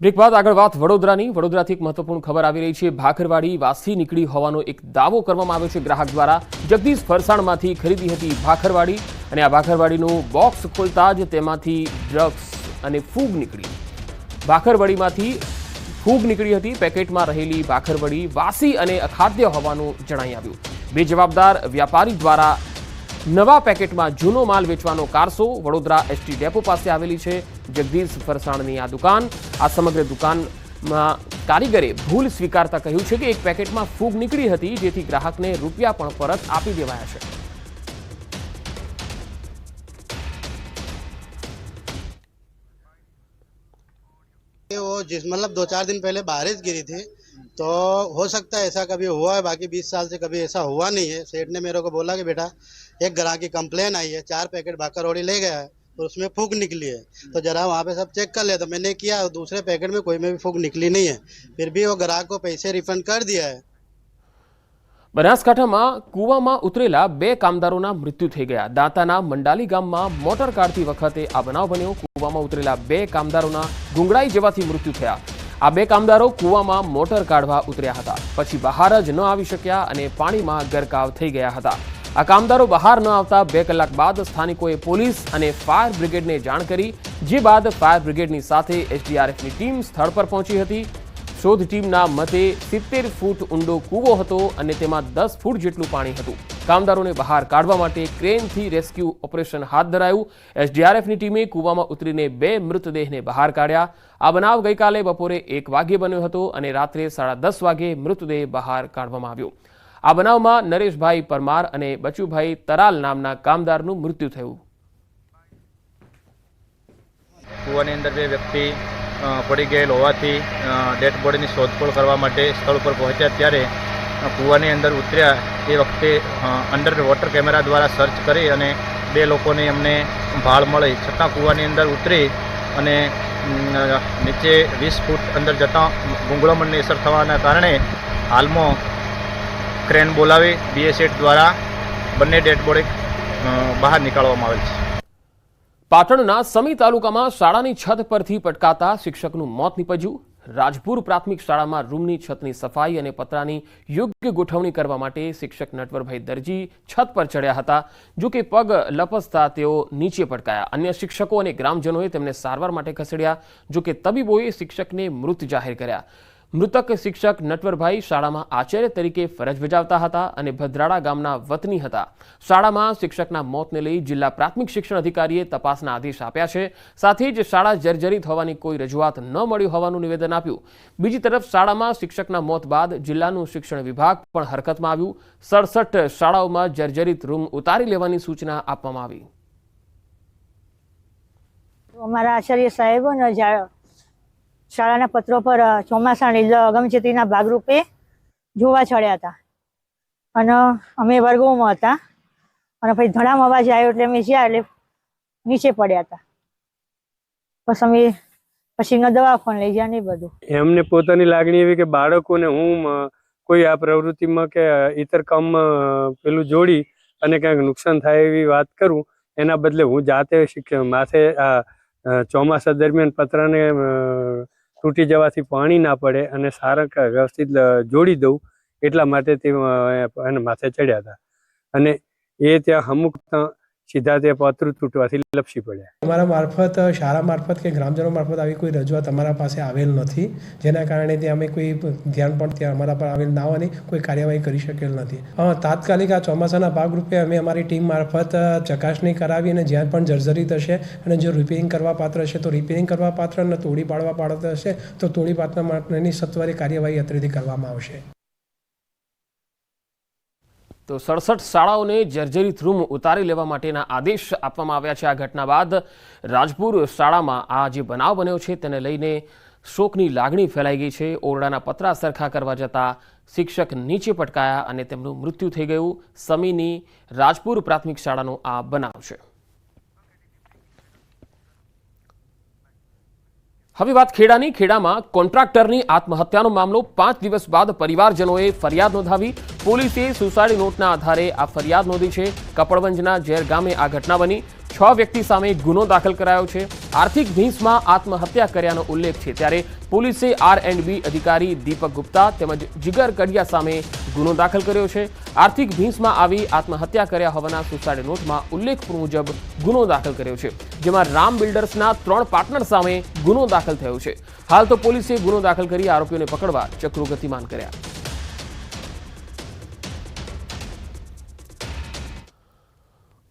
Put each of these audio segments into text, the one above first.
Break બાદ આગળ વાત વડોદરાથી એક મહત્વપૂર્ણ ખબર આવી રહી છે। ભાખરવાડી વાસી નીકળી હોવાનો એક દાવો કરવામાં આવ્યો છે ગ્રાહક દ્વારા। જગદીશ ફરસાણમાંથી ખરીદી હતી ભાખરવાડી અને આ ભાખરવાડીનું બોક્સ ખોલતા જ તેમાંથી ડ્રગ્સ અને ફૂગ નીકળી। ભાખરવાડીમાંથી ફૂગ નીકળી હતી। પેકેટમાં રહેલી ભાખરવાડી વાસી અને અખાદ્ય હોવાનું જણાઈ આવ્યું। બેજવાબદાર વ્યાપારી દ્વારા નવા પેકેટમાં જૂનો માલ વેચવાનો કારસો। વડોદરા એસટી ડેપો પાસે આવેલી છે જગદીશ ફરસાણની આ દુકાન। આ સમગ્ર દુકાનમાં કારીગરે ભૂલ સ્વીકારતા કહ્યું છે કે એક પેકેટમાં ફૂગ નીકળી હતી, જેથી ગ્રાહકને રૂપિયા પણ પરત આપી દેવાયા છે। वो मतलब 2-4 दिन पहले बारिश गिरी थी, तो हो सकता है ऐसा कभी हुआ है। बाकी 20 साल से कभी ऐसा हुआ नहीं है। सेठ ने मेरे को बोला कि बेटा एक ग्राहक की कंप्लेन आई है, 4 पैकेट भाखरवाड़ी ले गया है और उसमें फूग निकली है, तो जरा वहाँ पे सब चेक कर ले। तो मैंने किया, दूसरे पैकेट में कोई में भी फूग निकली नहीं है। फिर भी वो ग्राहक को पैसे रिफंड कर दिया है। બનાસકાંઠામાં કૂવામાં ઉતરેલા 2 કામદારોના મૃત્યુ થઈ ગયા। દાંતાના મંડાલી ગામમાં મોટર કાઢતી વખતે આ બનાવ બન્યો। કૂવામાં ઉતરેલા 2 કામદારોના ગુંગળાઈ જવાથી મૃત્યુ થયા। આ 2 કામદારો કૂવામાં મોટર કાઢવા ઉતર્યા હતા, પછી બહાર જ ન આવી શક્યા અને પાણીમાં ગરકાવ થઈ ગયા હતા। આ કામદારો બહાર ન આવતા 2 કલાક બાદ સ્થાનિકોએ પોલીસ અને ફાયર બ્રિગેડને જાણ કરી, જે બાદ ફાયર બ્રિગેડની સાથે એસડીઆરએફની ટીમ સ્થળ પર પહોંચી હતી। શોધ ટીમના મતે 70 ફૂટ ઊંડો કૂવો હતો અને તેમાં 10 ફૂટ જેટલું પાણી હતું। કામદારોને બહાર કાઢવા માટે ક્રેનથી રેસ્ક્યુ ઓપરેશન હાથ ધરાયું। એસડીઆરએફની ટીમે કૂવામાં ઉતરીને 2 મૃતદેહને બહાર કાઢ્યા। આ બનાવ ગઈકાલે બપોરે 1 વાગ્યે બન્યો હતો અને રાત્રે 10:30 વાગે મૃતદેહ બહાર કાઢવામાં આવ્યો। આ બનાવમાં નરેશભાઈ પરમાર અને બચુભાઈ તરાલ નામના કામદારનું મૃત્યુ થયું। કૂવાની અંદર 2 વ્યક્તિ પડી ગયેલ હોવાથી ડેડ બોડીની શોધખોળ કરવા માટે સ્થળ પર પહોંચ્યા। ત્યારે કૂવાની અંદર ઉતર્યા એ વખતે અંડર વોટર કેમેરા દ્વારા સર્ચ કરી અને 2 લોકોને અમને ભાળ મળી, છતાં કૂવાની અંદર ઉતરી અને નીચે 20 ફૂટ અંદર જતાં ગુંગળામણની અસર થવાના કારણે હાલમાં ક્રેન બોલાવી બીએસએફ દ્વારા બંને ડેડ બોડી બહાર નીકાળવામાં આવેલ છે। પાટણના સમી તાલુકામાં શાળાની છત પરથી પટકાતા શિક્ષકનું મોત નીપજ્યું। રાજપુર પ્રાથમિક શાળામાં રૂમની છતની સફાઈ અને પતરાની યોગ્ય ગોઠવણી કરવા માટે શિક્ષક નટવરભાઈ દરજી છત પર ચડ્યા હતા, જો કે પગ લપસતા તેઓ નીચે પટકાયા। અન્ય શિક્ષકો અને ગ્રામજનોએ તેમને સારવાર માટે ખસેડ્યા, જો કે તબીબોએ શિક્ષકને મૃત જાહેર કર્યા। મૃતક શિક્ષક નટવરભાઈ શાળામાં આચાર્ય તરીકે ફરજ બજાવતા હતા અને ભદ્રાડા ગામના વતની હતા। શાળામાં શિક્ષકના મોતને લઈ જિલ્લા પ્રાથમિક શિક્ષણ અધિકારીએ તપાસના આદેશ આપ્યા છે। સાથે જ શાળા જર્જરિત હોવાની કોઈ રજૂઆત ન મળી હોવાનું નિવેદન આપ્યું। બીજી તરફ શાળામાં શિક્ષકના મોત બાદ જિલ્લાનું શિક્ષણ વિભાગ પણ હરકતમાં આવ્યું। 67 શાળાઓમાં જર્જરિત રૂમ ઉતારી લેવાની સૂચના આપવામાં આવી। અમારા આચાર્ય સાહેબોને શાળાના પત્રો પર ચોમાસાની અગમચેતીના ભાગરૂપે જોવા ચડ્યા હતા અને અમે વર્ગોમાં હતા અને પછી ધડામ અવાજ આવ્યો એટલે અમે જ્યાં એટલે નીચે પડ્યા હતા। બસ અમે પછી દવાખાને લઈ ગયા ને બધું। એમને પોતાની લાગણી એવી કે બાળકોને હું કોઈ આ પ્રવૃત્તિમાં કે ઇતર કામમાં પેલું જોડી અને ક્યાંક નુકસાન થાય એવી વાત કરું, એના બદલે હું જાતે માથે ચોમાસા દરમિયાન પતરાને તૂટી જવાથી પાણી ના પડે અને સારા વ્યવસ્થિત જોડી દઉં એટલા માટે તે એને માથે ચડ્યા હતા અને એ ત્યાં અમુક સીધા તે પતરું તૂટવાથી લપસી પડ્યા। અમારા મારફત શાળા મારફત કે ગ્રામજનો મારફત આવી કોઈ રજૂઆત અમારા પાસે આવેલ નથી, જેના કારણે તે અમે કોઈ ધ્યાન પણ ત્યાં અમારા પર આવેલ ના હોવાની કોઈ કાર્યવાહી કરી શકેલ નથી। તાત્કાલિક આ ચોમાસાના ભાગરૂપે અમે અમારી ટીમ મારફત ચકાસણી કરાવી અને જ્યાં પણ જર્જરિત હશે અને જો રિપેરિંગ કરવા પાત્ર હશે તો રિપેરિંગ કરવા પાત્ર અને તોડી પાડવા પાત્ર હશે તો તોડી પાડવા માટેની સત્વરે કાર્યવાહી અત્રેથી કરવામાં આવશે। તો 67 શાળાઓને જર્જરિત રૂમ ઉતારી લેવા માટેના આદેશ આપવામાં આવ્યા છે। આ ઘટના બાદ રાજપુર શાળામાં આ જે બનાવ બન્યો છે તેને લઈને શોકની લાગણી ફેલાઈ ગઈ છે। ઓરડાના પતરા સરખા કરવા જતા શિક્ષક નીચે પટકાયા અને તેમનું મૃત્યુ થઈ ગયું। સમીની રાજપુર પ્રાથમિક શાળાનો આ બનાવ છે। હવે વાત ખેડાની। ખેડામાં કોન્ટ્રાક્ટરની આત્મહત્યાનો મામલો 5 દિવસ બાદ પરિવારજનોએ ફરિયાદ નોંધાવી। પોલીસે સુસાઇડ નોટના આધારે આ ફરિયાદ નોંધી છે। કપડવંજના ઝેર ગામે આ ઘટના બની। 6 6 વ્યક્તિ સામે ગુનો દાખલ કરાયો છે। આર્થિક ભીંસમાં આત્મહત્યા કર્યાનો ઉલ્લેખ છે, ત્યારે પોલીસે R&B અધિકારી દીપક ગુપ્તા તેમજ જીગર કડિયા સામે ગુનો દાખલ કર્યો છે। આર્થિક ભીંસમાં આવી આત્મહત્યા કર્યા હોવાના સુસાઇડ નોટમાં ઉલ્લેખ મુજબ ગુનો દાખલ કર્યો છે, જેમાં રામ બિલ્ડર્સના 3 પાર્ટનર સામે ગુનો દાખલ થયો છે। હાલ તો પોલીસે ગુનો દાખલ કરી આરોપીઓને પકડવા ચક્રો ગતિમાન કર્યા।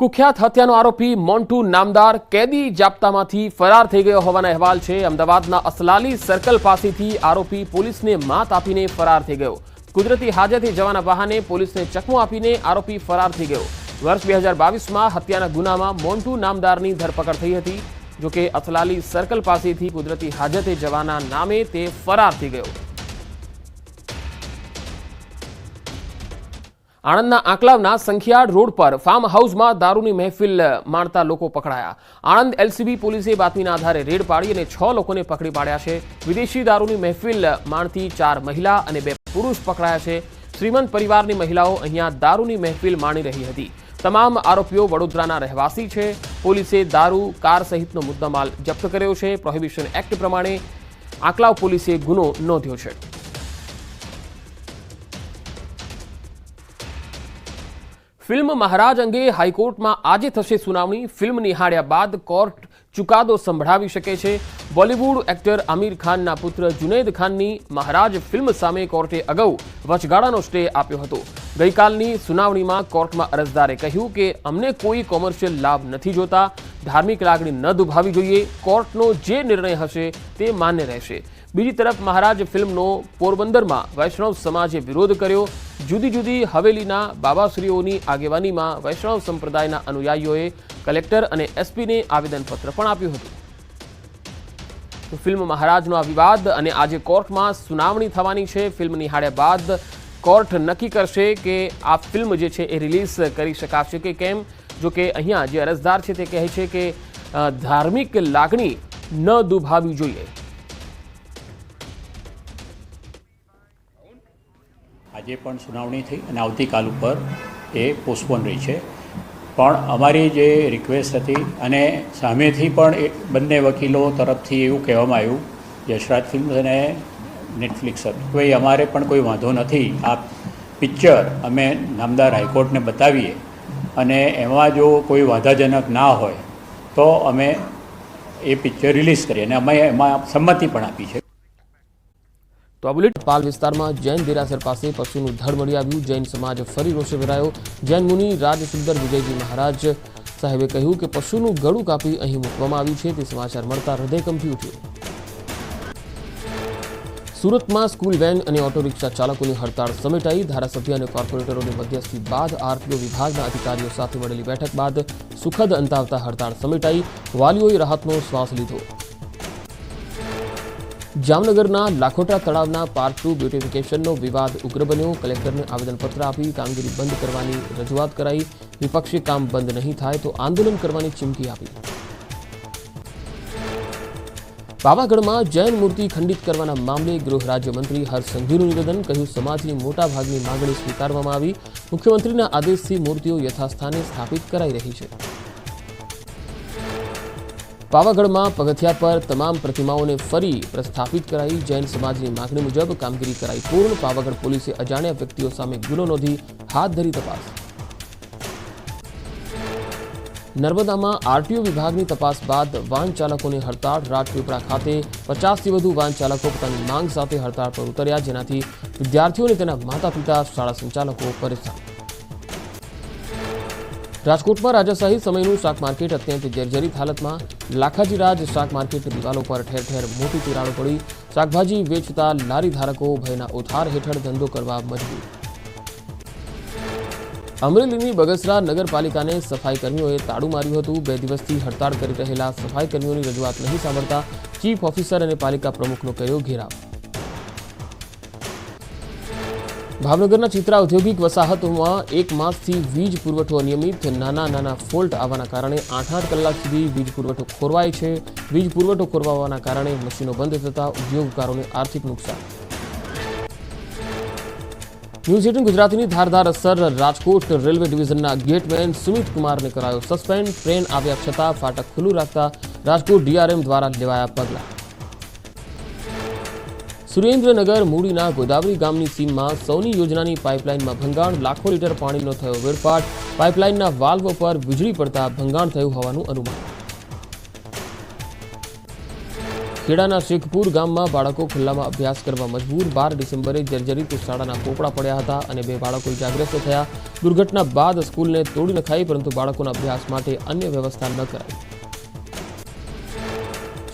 કુખ્યાત હત્યાનો આરોપી મોન્ટુ નામદાર કેદી જાપ્તામાંથી ફરાર થઈ ગયો હોવાના અહેવાલ છે। અમદાવાદના અસલાલી સર્કલ પાસેથી આરોપી પોલીસને માત આપીને ફરાર થઈ ગયો। કુદરતી હાજતે જવાના બહાને પોલીસને ચકમો આપીને આરોપી ફરાર થઈ ગયો। વર્ષ 2022માં હત્યાના ગુનામાં મોન્ટુ નામદારની ધરપકડ થઈ હતી, જોકે અસલાલી સર્કલ પાસેથી કુદરતી હાજતે જવાના નામે તે ફરાર થઈ ગયો। આણંદના આંકલાવના સંખિયાડ રોડ પર ફાર્મ હાઉસમાં દારૂની મહેફિલ માણતા લોકો પકડાયા। આણંદ LCB પોલીસે બાતમીના આધારે રેડ પાડી અને 6 લોકોને પકડી પાડ્યા છે। વિદેશી દારૂની મહેફિલ માણતી 4 મહિલા અને 2 પુરુષ પકડાયા છે। શ્રીમંત પરિવારની મહિલાઓ અહીંયા દારૂની મહેફિલ માણી રહી હતી। તમામ આરોપીઓ વડોદરાના રહેવાસી છે। પોલીસે દારૂ, કાર સહિતનો મુદ્દામાલ જપ્ત કર્યો છે। પ્રોહિબિશન એક્ટ પ્રમાણે આંકલાવ પોલીસે ગુનો નોંધ્યો છે। ફિલ્મ મહારાજ અંગે હાઈકોર્ટમાં આજે થશે સુનાવણી। ફિલ્મ નિહાળ્યા બાદ કોર્ટ ચુકાદો સંભળાવી શકે છે। બોલિવૂડ એક્ટર આમિર ખાનના પુત્ર જુનૈદ ખાનની મહારાજ ફિલ્મ સામે કોર્ટે અગાઉ વચગાળાનો સ્ટે આપ્યો હતો। ગઈકાલની સુનાવણીમાં કોર્ટમાં અરજદારે કહ્યું કે અમને કોઈ કોમર્શિયલ લાભ નથી જોતા, ધાર્મિક લાગણી ન દુભાવી જોઈએ, કોર્ટનો જે નિર્ણય હશે તે માન્ય રહેશે। બીજી તરફ મહારાજ ફિલ્મનો પોરબંદરમાં વૈષ્ણવ સમાજે વિરોધ કર્યો। જુદી જુદી હવેલીના બાબાશ્રીઓની આગેવાનીમાં વૈષ્ણવ સંપ્રદાયના અનુયાયીઓએ કલેક્ટર અને એસપીને આવેદનપત્ર પણ આપ્યું હતું। ફિલ્મ મહારાજનો આ વિવાદ અને આજે કોર્ટમાં સુનાવણી થવાની છે। ફિલ્મ નિહાળ્યા બાદ કોર્ટ નક્કી કરશે કે આ ફિલ્મ જે છે એ રિલીઝ કરી શકાશે કે કેમ। જો કે અહીંયા જે અરજદાર છે તે કહે છે કે ધાર્મિક લાગણી ન દુભાવવી જોઈએ। આજે પણ સુનાવણી થઈ અને આવતીકાલ ઉપર એ પોસ્ટપોન રહી છે, પણ અમારી જે રિક્વેસ્ટ હતી અને સામેથી પણ એ બંને વકીલો તરફથી એવું કહેવામાં આવ્યું, યશરાજ ફિલ્મ્સ અને નેટફ્લિક્સ, ભાઈ અમારે પણ કોઈ વાંધો નથી, આ પિક્ચર અમે નામદાર હાઈકોર્ટને બતાવીએ અને એમાં જો કોઈ વાંધાજનક ના હોય તો અમે એ પિક્ચર રિલીઝ કરીએ અને અમે એમાં સંમતિ પણ આપી છે। તો આ બુલેટ પાલ વિસ્તારમાં જૈન દેરાસર પાસે પશુનું ધડ મળી આવ્યું। જૈન સમાજ ફરી રોષે ભરાયો। જૈન મુનિ રાજસુંદર વિજયજી મહારાજ સાહેબે કહ્યું કે પશુનું ગળું કાપી અહીં મૂકવામાં આવ્યું છે, તે સમાચાર મળતા હૃદય કંપી ઉઠ્યું। સુરતમાં સ્કૂલ વેન અને ઓટો રિક્ષા ચાલકોની હડતાળ સમેટાઈ। ધારાસભ્ય અને કોર્પોરેટરોની મધ્યસ્થી બાદ આરટીઓ વિભાગના અધિકારીઓ સાથે મળેલી બેઠક બાદ સુખદ અંત આવતા હડતાળ સમેટાઈ। વાલીઓએ રાહતનો શ્વાસ લીધો। જામનગરના લાખોટા તળાવના પાર્ટ 2 બ્યુટિફિકેશનનો વિવાદ ઉગ્ર બન્યો। કલેક્ટરને આવેદનપત્ર આપી કામગીરી બંધ કરવાની રજૂઆત કરાઈ। વિપક્ષે કામ બંધ નહીં થાય તો આંદોલન કરવાની ચીમકી આપી। પાવાગઢમાં જૈન મૂર્તિ ખંડિત કરવાના મામલે ગૃહ રાજ્યમંત્રી હર્ષ સંઘવીનું નિવેદન। કહ્યું સમાજની મોટાભાગની માંગણી સ્વીકારવામાં આવી। મુખ્યમંત્રીના આદેશથી મૂર્તિઓ યથાસ્થાને સ્થાપિત કરાઈ રહી છે। પાવાગઢમાં પગથિયા પર તમામ પ્રતિમાઓને ફરી પ્રસ્થાપિત કરાઈ। જૈન સમાજની માંગણી મુજબ કામગીરી કરાઈ પૂર્ણ। પાવાગઢ પોલીસે અજાણ્યા વ્યક્તિઓ સામે ગુનો નોંધી હાથ ધરી તપાસ। નર્મદામાં આરટીઓ વિભાગની તપાસ બાદ વાહન ચાલકોની હડતાળ। રાજપીપળા ખાતે 50થી વધુ વાહન ચાલકો પોતાની માંગ સાથે હડતાળ પર ઉતર્યા, જેનાથી વિદ્યાર્થીઓ અને તેના માતા પિતા, શાળા સંચાલકો પરેશાન। રાજકોટમાં રાજાશાહી સમયનું શાક માર્કેટ અત્યંત જર્જરિત હાલતમાં। લાખાજી રાજ શાક માર્કેટની દિવાલો પર ઠેર ઠેર મોટી તિરાડો પડી। શાકભાજી વેચતા લારી ધારકો ભયના ઓથાર હેઠળ ધંધો કરવા મજબૂર। અમરેલીની બગસરા નગરપાલિકાને સફાઈ કર્મીઓએ તાળું માર્યું હતું। 2 દિવસથી હડતાળ કરી રહેલા સફાઈ કર્મીઓની રજૂઆત નહીં સાંભળતા ચીફ ઓફિસર અને પાલિકા પ્રમુખનો કર્યો ઘેરાવ। ભાવનગરના ચિત્રા ઔદ્યોગિક વસાહતોમાં 1 માસથી વીજ પુરવઠો અનિયમિત। નાના ફોલ્ટ આવવાના કારણે 8 કલાક સુધી વીજ પુરવઠો ખોરવાય છે। વીજ પુરવઠો ખોરવાવાના કારણે મશીનો બંધ થતા ઉદ્યોગકારોને આર્થિક નુકસાન। ન્યૂઝ 18 ગુજરાતીની ધારદાર અસર રાજકોટ રેલવે ડિવિઝનના ગેટમેન સુમિત કુમારને કરાયો સસ્પેન્ડ. ટ્રેન આવ્યા છતાં ફાટક ખુલ્લું રાખતા રાજકોટ ડીઆરએમ દ્વારા લેવાયા પગલાં. સુરેન્દ્રનગર મૂડીના ગોદાવરી ગામની સીમમાં સૌની યોજનાની પાઇપલાઇનમાં ભંગાણ. લાખો લીટર પાણીનો થયો વેડફાટ. પાઇપલાઇનના વાલ્વ પર વીજળી પડતા ભંગાણ થયું હોવાનું અનુમાન. ખેડાના શેખપુર ગામમાં બાળકો ખુલ્લામાં અભ્યાસ કરવા મજબૂર. 12 ડિસેમ્બરે જર્જરિત શાળાના પોપડા પડ્યા હતા અને 2 બાળકો ઇજાગ્રસ્ત થયા. દુર્ઘટના બાદ સ્કૂલને તોડી નખાઈ, પરંતુ બાળકોના અભ્યાસ માટે અન્ય વ્યવસ્થા ન કરાઈ.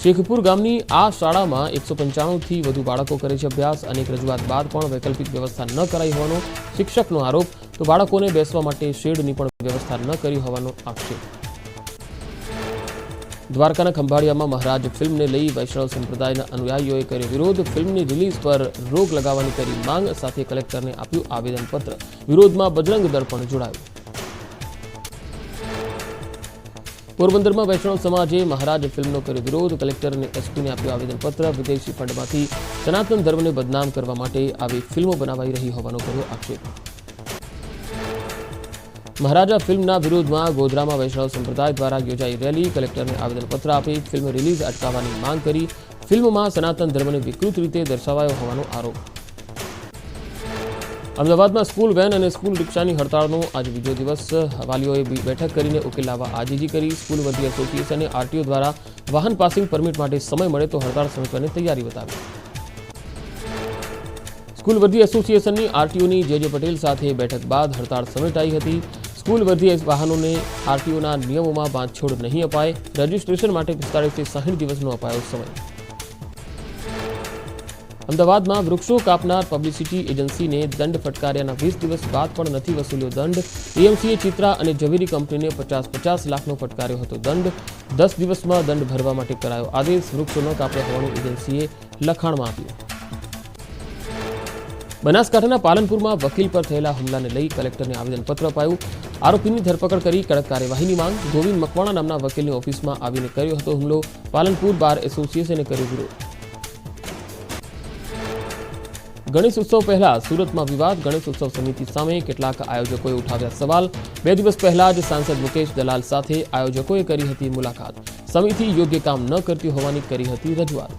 શેખપુર ગામની આ શાળામાં 195થી વધુ બાળકો કરે છે અભ્યાસ. અનેક રજૂઆત બાદ પણ વૈકલ્પિક વ્યવસ્થા ન કરાઈ હોવાનો શિક્ષકનો આરોપ. તો બાળકોને બેસવા માટે શેડની પણ વ્યવસ્થા ન કરી હોવાનો આક્ષેપ. દ્વારકાના ખંભાળિયામાં મહારાજ ફિલ્મને લઈ વૈષ્ણવ સંપ્રદાયના અનુયાયીઓએ કર્યો વિરોધ. ફિલ્મની રિલીઝ પર રોક લગાવવાની કરી માંગ. સાથે કલેક્ટરને આપ્યું આવેદનપત્ર. વિરોધમાં બજરંગ દળ પણ જોડાયું. પોરબંદરમાં વૈષ્ણવ સમાજે મહારાજ ફિલ્મનો કર્યો વિરોધ. કલેક્ટર અને એસપીને આપ્યું આવેદનપત્ર. વિદેશી ફંડમાંથી સનાતન ધર્મને બદનામ કરવા માટે આવી ફિલ્મો બનાવાઈ રહી હોવાનો કર્યો આક્ષેપ. મહારાજા ફિલ્મના વિરોધમાં ગોધરામાં વૈષ્ણવ સંપ્રદાય દ્વારા યોજાઈ રેલી. કલેક્ટરને આવેદનપત્ર આપી ફિલ્મ રિલીઝ અટકાવવાની માંગ કરી. ફિલ્મમાં સનાતન ધર્મને વિકૃત રીતે દર્શાવાયો હોવાનો આરોપ. અમદાવાદમાં સ્કૂલ વેન અને સ્કૂલ રિક્ષાની હડતાળનો આજે બીજો દિવસ. વાલીઓએ બેઠક કરીને ઉકેલ લાવવા આજીજી કરી. સ્કૂલ વર્ધી એસોસિએશને આરટીઓ દ્વારા વાહન પાસિંગ પરમિટ માટે સમય મળે તો હડતાળ સમેટવાની તૈયારી બતાવી. સ્કૂલ વર્ધી એસોસિએશનની આરટીઓની જે પટેલ સાથે બેઠક બાદ હડતાળ સમેટાઈ હતી. સ્કૂલ વર્ધી વાહનોને આરટીઓના નિયમોમાં બાંધછોડ નહીં અપાય. રજીસ્ટ્રેશન માટે 45 થી 60 દિવસનો અપાયો સમય. અમદાવાદમાં વૃક્ષો કાપનાર પબ્લિસિટી એજન્સીને દંડ ફટકાર્યાના 20 દિવસ બાદ પણ નથી વસૂલ્યો દંડ. એએમસીએ ચિત્રા અને ઝવેરી કંપનીને 50-50 લાખનો ફટકાર્યો હતો દંડ. 10 દિવસમાં દંડ ભરવા માટે કરાયો આદેશ. વૃક્ષો ન કાપ્યા હોવાનું એજન્સીએ લખાણમાં આપ્યું. બનાસકાંઠાના પાલનપુરમાં વકીલ પર થયેલા હુમલાને લઈ કલેક્ટરને આવેદનપત્ર અપાયું. આરોપીની ધરપકડ કરી કડક કાર્યવાહીની માંગ. ગોવિંદ મકવાણા નામના વકીલની ઓફિસમાં આવીને કર્યો હતો હુમલો. પાલનપુર બાર એસોસિએશને કર્યો વિરોધ. ગણેશ ઉત્સવ પહેલા સુરતમાં વિવાદ. ગણેશ ઉત્સવ સમિતિ સામે કેટલાક આયોજકોએ ઉઠાવ્યા સવાલ. 2 દિવસ પહેલા જ સાંસદ મુકેશ દલાલ સાથે આયોજકોએ કરી હતી મુલાકાત. સમિતિ યોગ્ય કામ ન કરતી હોવાની કરી હતી રજૂઆત.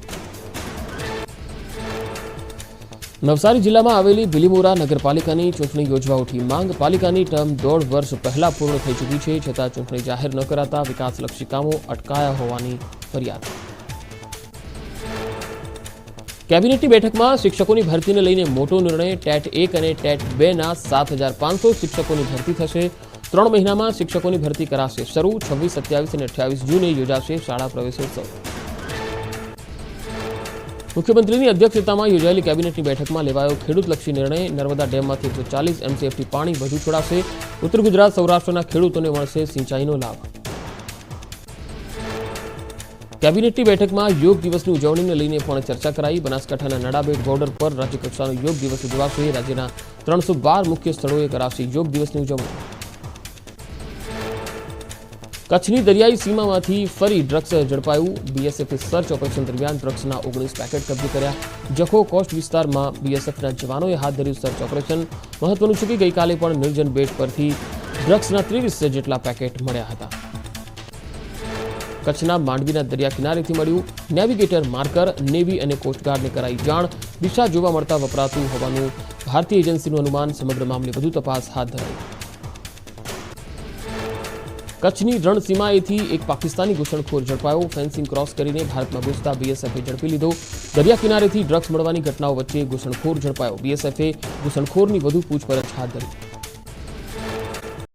નવસારી જિલ્લામાં આવેલી બિલીમોરા નગરપાલિકાની ચૂંટણી યોજવા ઉઠી માંગ. પાલિકાની ટર્મ 1.5 વર્ષ પહેલા પૂર્ણ થઈ ચૂકી છે, છતાં ચૂંટણી જાહેર ન કરાતા વિકાસલક્ષી કામો અટકાયા હોવાની ફરિયાદ. કેબિનેટની બેઠકમાં શિક્ષકોની ભરતીને લઈને મોટો નિર્ણય. ટેટ 1 અને ટેટ 2ના 7,500 શિક્ષકોની ભરતી થશે. 3 મહિનામાં શિક્ષકોની ભરતી કરાશે શરૂ. 26, 27 અને 28 જૂને યોજાશે શાળા પ્રવેશોત્સવ. મુખ્યમંત્રીની અધ્યક્ષતામાં યોજાયેલી કેબિનેટની બેઠકમાં લેવાયો ખેડૂતલક્ષી નિર્ણય. નર્મદા ડેમમાંથી 140 MCFT પાણી વધુ છોડાશે. ઉત્તર ગુજરાત સૌરાષ્ટ્રના ખેડૂતોને મળશે સિંચાઈનો લાભ. કેબિનેટની બેઠકમાં યોગ દિવસની ઉજવણીને લઈને પણ ચર્ચા કરાઈ. બનાસકાંઠાના નડાબેટ બોર્ડર પર રાજ્યકક્ષાનો યોગ દિવસ ઉજવાશે. રાજ્યના 312 મુખ્ય સ્થળોએ કરાશે યોગ દિવસની ઉજવણી. કચ્છની દરિયાઈ સીમામાંથી ફરી ડ્રગ્સ ઝડપાયું. બીએસએફે સર્ચ ઓપરેશન દરમિયાન ડ્રગ્સના 19 પેકેટ કબજે કર્યા. જખો કોસ્ટ વિસ્તારમાં બીએસએફના જવાનોએ હાથ ધર્યું સર્ચ ઓપરેશન. મહત્વનું છે કે ગઈકાલે પણ નિર્જન બેટ પરથી ડ્રગ્સના 30 જેટલા પેકેટ મળ્યા હતા. કચ્છના માંડવીના દરિયા કિનારેથી મળ્યું નેવિગેટર માર્કર. નેવી અને કોસ્ટગાર્ડને કરાઈ જાણ. દિશા જોવા મળતા વપરાતું હોવાનું ભારતીય એજન્સીનું અનુમાન. સમગ્ર મામલે વધુ તપાસ હાથ ધરાઈ. કચ્છની રણસીમાએથી એક પાકિસ્તાની ઘૂસણખોર ઝડપાયો. ફેન્સિંગ ક્રોસ કરીને ભારતમાં ઘૂસતા બીએસએફે ઝડપી લીધો. દરિયા કિનારેથી ડ્રગ્સ મળવાની ઘટનાઓ વચ્ચે ઘૂસણખોર ઝડપાયો. બીએસએફે ઘૂસણખોરની વધુ પૂછપરછ હાથ ધરી.